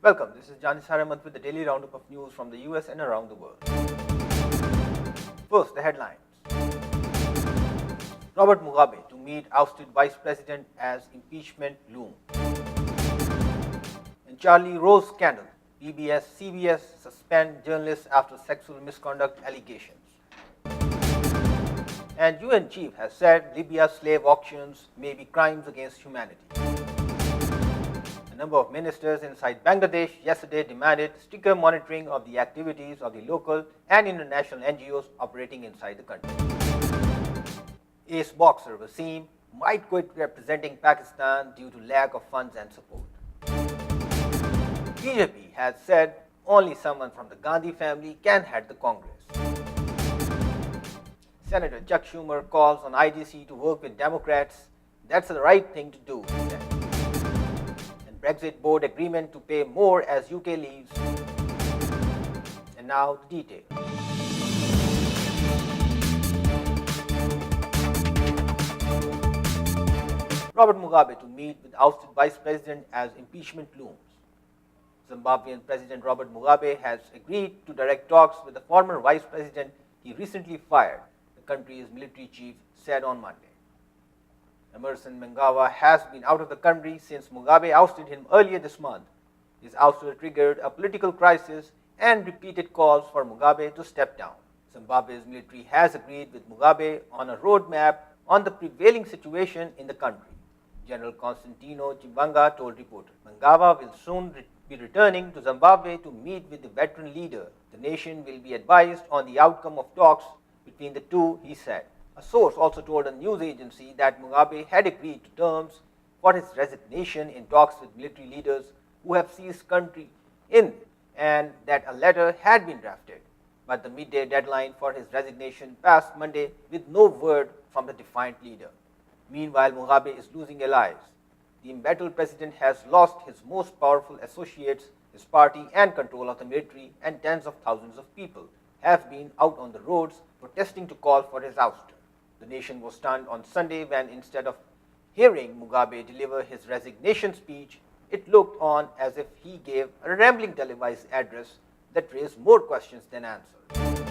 Welcome, this is Janis Haramat with the daily roundup of news from the US and around the world. First, the headlines. Robert Mugabe to meet ousted Vice President as impeachment loom. And Charlie Rose scandal. PBS, CBS suspend journalists after sexual misconduct allegations. And UN chief has said Libya's slave auctions may be crimes against humanity. A number of ministers inside Bangladesh yesterday demanded stricter monitoring of the activities of the local and international NGOs operating inside the country. Ace boxer Wasim might quit representing Pakistan due to lack of funds and support. BJP has said only someone from the Gandhi family can head the Congress. Senator Chuck Schumer calls on IGC to work with Democrats. That's the right thing to do, he said. And Brexit board agreement to pay more as UK leaves. And now the details. Robert Mugabe to meet with ousted Vice President as impeachment looms. Zimbabwean President Robert Mugabe has agreed to direct talks with the former Vice President he recently fired, the country's military chief said on Monday. Emerson Mnangagwa has been out of the country since Mugabe ousted him earlier this month. His ouster triggered a political crisis and repeated calls for Mugabe to step down. Zimbabwe's military has agreed with Mugabe on a roadmap on the prevailing situation in the country. General Constantino Chibanga told reporters. Mnangagwa will soon be returning to Zimbabwe to meet with the veteran leader. The nation will be advised on the outcome of talks between the two, he said. A source also told a news agency that Mugabe had agreed to terms for his resignation in talks with military leaders who have seized country in, and that a letter had been drafted. But the midday deadline for his resignation passed Monday with no word from the defiant leader. Meanwhile, Mugabe is losing allies. The embattled president has lost his most powerful associates, his party, and control of the military, and tens of thousands of people have been out on the roads protesting to call for his ouster. The nation was stunned on Sunday when, instead of hearing Mugabe deliver his resignation speech, it looked on as if he gave a rambling televised address that raised more questions than answers.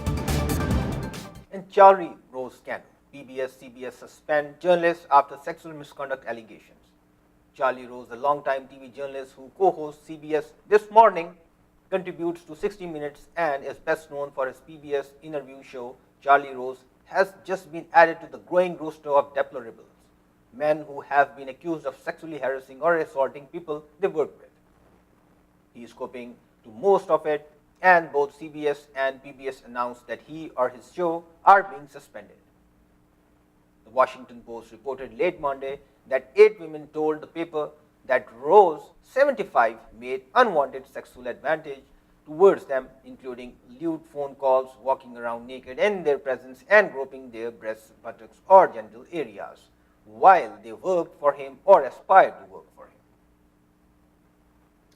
And Charlie Rose scandal. PBS, CBS suspend journalists after sexual misconduct allegations. Charlie Rose, the longtime TV journalist who co-hosts CBS This Morning, contributes to 60 Minutes and is best known for his PBS interview show. Charlie Rose has just been added to the growing roster of deplorables, men who have been accused of sexually harassing or assaulting people they work with. He is coping to most of it, and both CBS and PBS announced that he or his show are being suspended. The Washington Post reported late Monday that 8 women told the paper that Rose, 75, made unwanted sexual advantage towards them, including lewd phone calls, walking around naked in their presence, and groping their breasts, buttocks, or genital areas while they worked for him or aspired to work for him.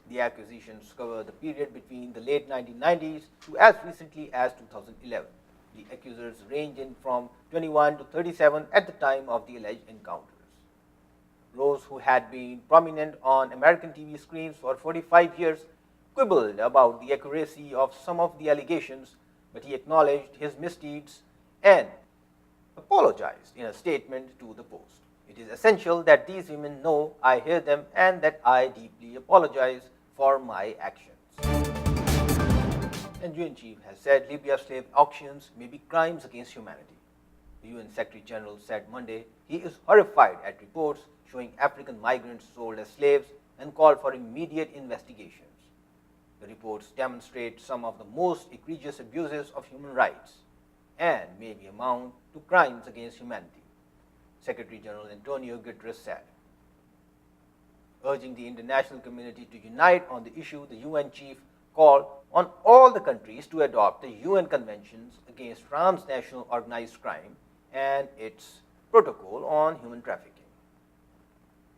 The accusations cover the period between the late 1990s to as recently as 2011. The accusers range in from 21 to 37 at the time of the alleged encounters. Rose, who had been prominent on American TV screens for 45 years, quibbled about the accuracy of some of the allegations, but he acknowledged his misdeeds and apologized in a statement to the Post. It is essential that these women know I hear them and that I deeply apologize for my actions. And UN chief has said Libya's slave auctions may be crimes against humanity. The UN Secretary General said Monday he is horrified at reports showing African migrants sold as slaves and called for immediate investigations. The reports demonstrate some of the most egregious abuses of human rights and maybe amount to crimes against humanity, Secretary General Antonio Guterres said. Urging the international community to unite on the issue, the UN chief called on all the countries to adopt the UN Conventions against Transnational Organized Crime and its Protocol on Human Trafficking.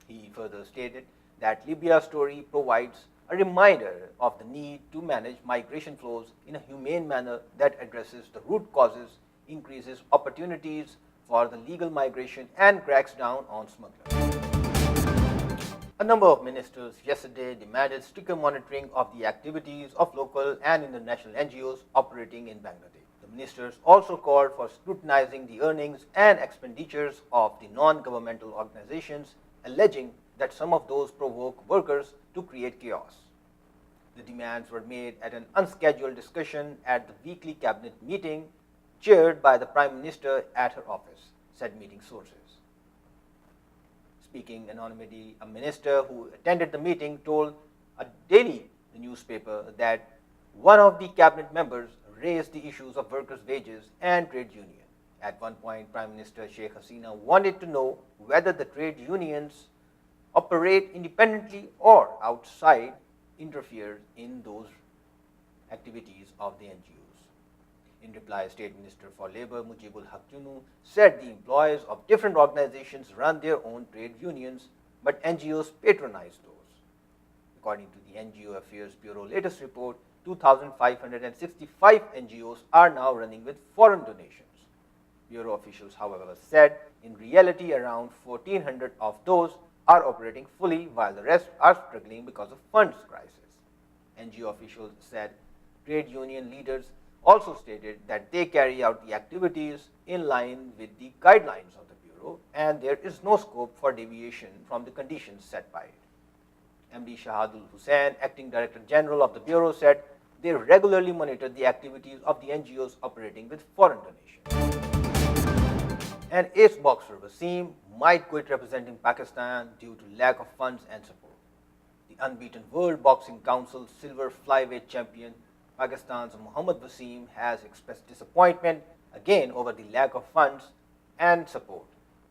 He further stated that Libya's story provides a reminder of the need to manage migration flows in a humane manner that addresses the root causes, increases opportunities for the legal migration, and cracks down on smugglers. A number of ministers yesterday demanded stricter monitoring of the activities of local and international NGOs operating in Bangladesh. The ministers also called for scrutinizing the earnings and expenditures of the non-governmental organizations, alleging that some of those provoke workers to create chaos. The demands were made at an unscheduled discussion at the weekly cabinet meeting chaired by the Prime Minister at her office, said meeting sources. Speaking anonymously, a minister who attended the meeting told a daily newspaper that one of the cabinet members raised the issues of workers' wages and trade union. At one point, Prime Minister Sheikh Hasina wanted to know whether the trade unions operate independently or outside interfere in those activities of the NGOs. In reply, State Minister for Labour Mujibul Haq Chunu said the employees of different organizations run their own trade unions, but NGOs patronize those. According to the NGO Affairs Bureau latest report, 2,565 NGOs are now running with foreign donations. Bureau officials, however, said in reality around 1,400 of those are operating fully while the rest are struggling because of funds crisis. NGO officials said trade union leaders also stated that they carry out the activities in line with the guidelines of the Bureau and there is no scope for deviation from the conditions set by it. MD Shahadul Hussain, Acting Director General of the Bureau, said they regularly monitor the activities of the NGOs operating with foreign donations. An ace boxer, Wasim, might quit representing Pakistan due to lack of funds and support. The unbeaten World Boxing Council silver flyweight champion Pakistan's Mohammad Wasim has expressed disappointment again over the lack of funds and support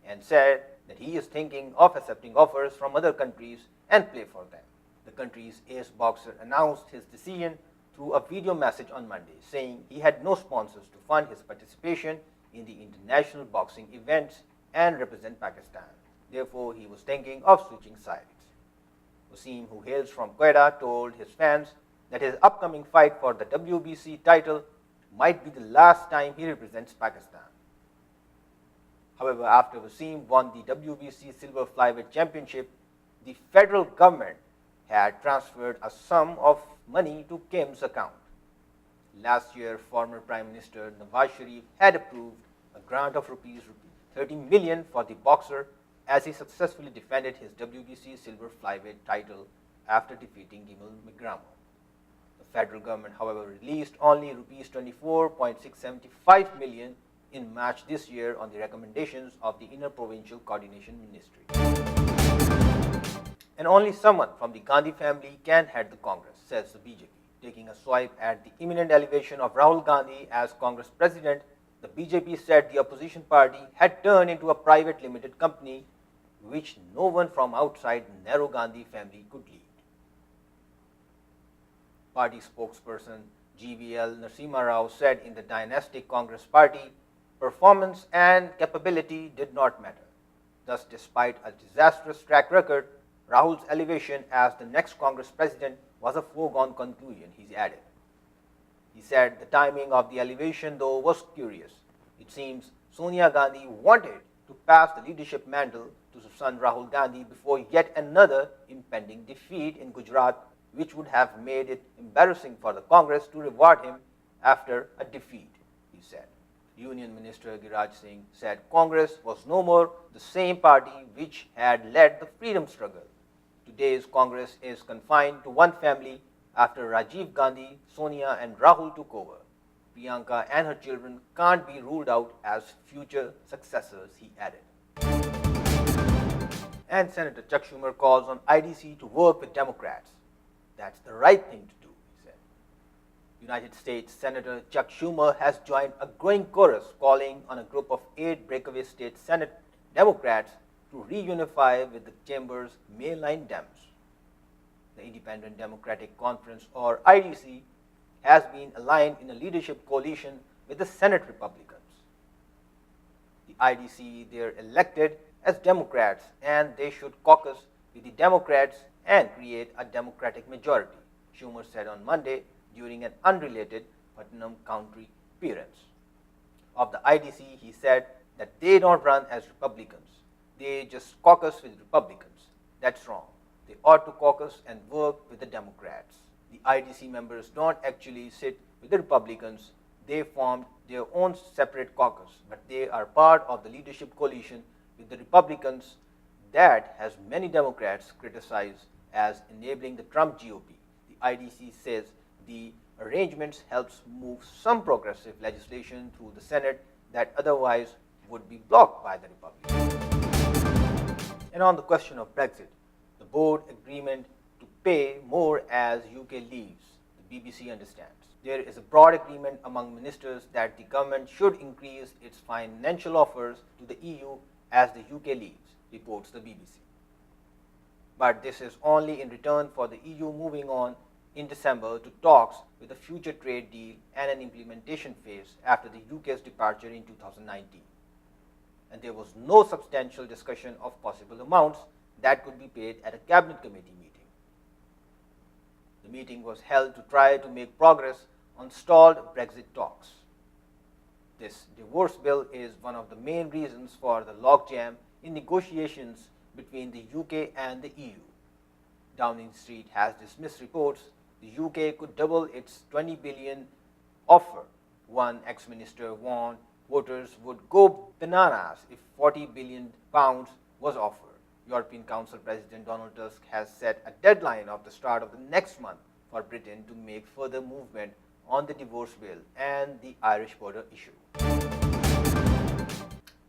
and said that he is thinking of accepting offers from other countries and play for them. The country's ace boxer announced his decision through a video message on Monday, saying he had no sponsors to fund his participation in the international boxing events and represent Pakistan. Therefore, he was thinking of switching sides. Wasim, who hails from Quetta, told his fans that his upcoming fight for the WBC title might be the last time he represents Pakistan. However, after Wasim won the WBC Silver Flyweight Championship, the federal government had transferred a sum of money to Kim's account. Last year, former Prime Minister Nawaz Sharif had approved a grant of rupees 30 million for the boxer as he successfully defended his WBC Silver Flyweight title after defeating Gimel Migramo. The federal government, however, released only rupees 24.675 million in March this year on the recommendations of the Inter-Provincial Coordination Ministry. And only someone from the Gandhi family can head the Congress, says the BJP. Taking a swipe at the imminent elevation of Rahul Gandhi as Congress president, the BJP said the opposition party had turned into a private limited company which no one from outside the narrow Gandhi family could lead. Party spokesperson GVL Narasimha Rao said in the dynastic Congress party, performance and capability did not matter. Thus, despite a disastrous track record, Rahul's elevation as the next Congress president was a foregone conclusion, he added. He said the timing of the elevation, though, was curious. It seems Sonia Gandhi wanted to pass the leadership mantle to her son Rahul Gandhi before yet another impending defeat in Gujarat, which would have made it embarrassing for the Congress to reward him after a defeat, he said. Union Minister Giraj Singh said Congress was no more the same party which had led the freedom struggle. Today's Congress is confined to one family after Rajiv Gandhi, Sonia and Rahul took over. Priyanka and her children can't be ruled out as future successors, he added. And Senator Chuck Schumer calls on IDC to work with Democrats. That's the right thing to do, he said. United States Senator Chuck Schumer has joined a growing chorus calling on a group of 8 breakaway state Senate Democrats to reunify with the chamber's mainline Dems. The Independent Democratic Conference, or IDC, has been aligned in a leadership coalition with the Senate Republicans. The IDC, they're elected as Democrats and they should caucus with the Democrats and create a Democratic majority, Schumer said on Monday during an unrelated Putnam County appearance. Of the IDC, he said that they don't run as Republicans. They just caucus with Republicans. That's wrong. they ought to caucus and work with the Democrats. The IDC members don't actually sit with the Republicans. They formed their own separate caucus, but they are part of the leadership coalition with the Republicans that has many Democrats criticized as enabling the Trump GOP. The IDC says the arrangements helps move some progressive legislation through the Senate that otherwise would be blocked by the Republicans. And on the question of Brexit, the board agreement to pay more as UK leaves, the BBC understands. There is a broad agreement among ministers that the government should increase its financial offers to the EU as the UK leaves, reports the BBC. But this is only in return for the EU moving on in December to talks with a future trade deal and an implementation phase after the UK's departure in 2019. And there was no substantial discussion of possible amounts that could be paid at a cabinet committee meeting. The meeting was held to try to make progress on stalled Brexit talks. This divorce bill is one of the main reasons for the logjam in negotiations between the UK and the EU. Downing Street has dismissed reports the UK could double its $20 billion offer. One ex-minister warned voters would go bananas if £40 billion was offered. European Council President Donald Tusk has set a deadline of the start of the next month for Britain to make further movement on the divorce bill and the Irish border issue.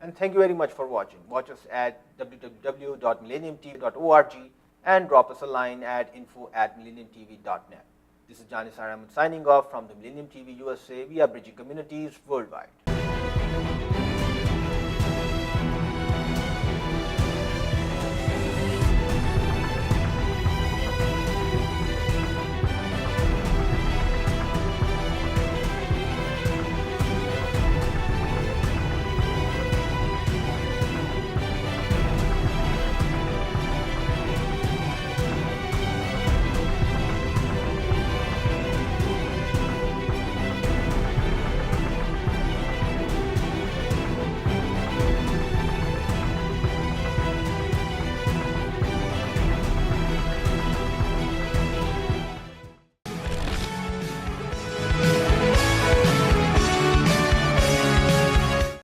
And thank you very much for watching. Watch us at www.millenniumtv.org and drop us a line at info@millenniumtv.net. This is Janis Ahmed signing off from the Millennium TV USA. We are bridging communities worldwide.